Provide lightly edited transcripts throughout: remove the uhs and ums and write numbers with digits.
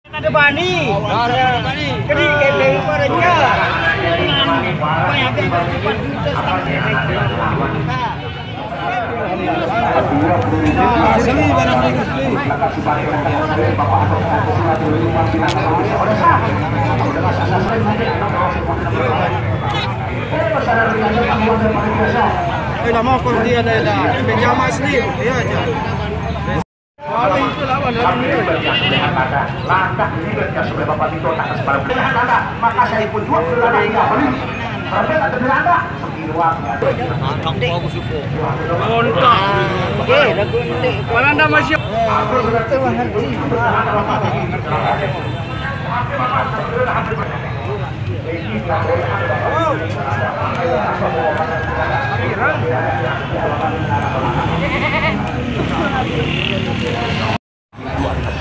Ada bani. Ada bani. Jadi keleng parenya. Banyak yang cepat asli barang asli. Nama kau dia ada penjama asli. Ya aja. Langkah ini ketika sudah Bapak Tito tak sebarang pilihan Anda, maka saya pun juga berlada tidak beli. Berbeda dengan Anda, seperti uangnya. Anak aku suka. Kontak. Oke, lagu ini. Mana Anda masih? Aku berarti mahal sih.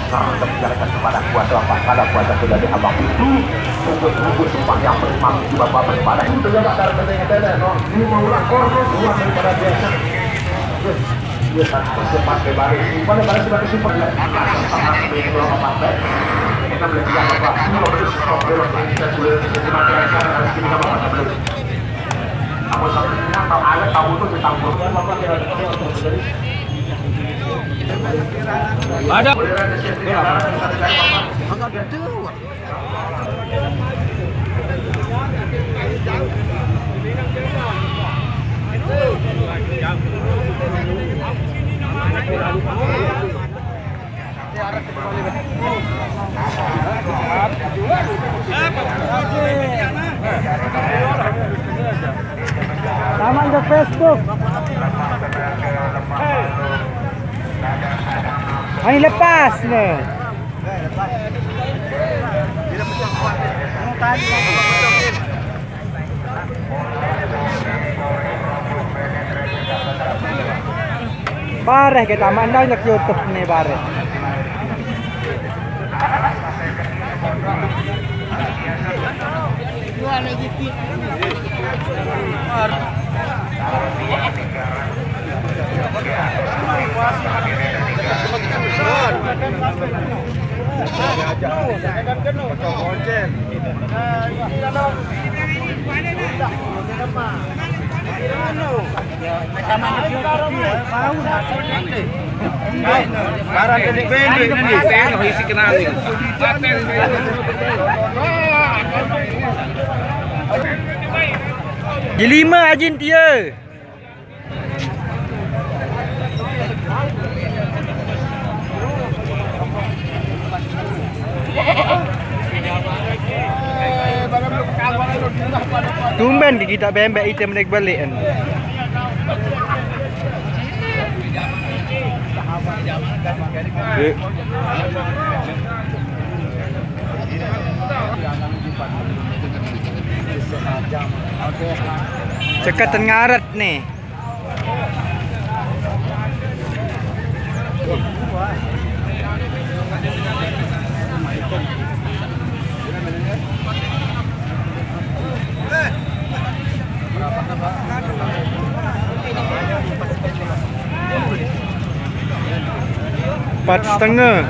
Sekarang kita bicarakan kepada kuasa apa kalau kuasa sudah di abang itu untuk mengukur sumpah yang bermam di bapak berpada itu terjaga dari katanya no ini mengulang korban semua daripada biasa dia tak sempat kembali pada pada sebagai super itu apa kita boleh bilang apa kalau belum belum kita sudah dimakan harus kita apa belum aku sampai tahu alat tahu itu tentang ada. Taman ke Facebook. Ini lepas nih. Parah kita mandang ke YouTube nih parah. Jelima ajin dia. Tumben kita bembek item naik balik kan. Cekatan ngaret nih. Empat setengah.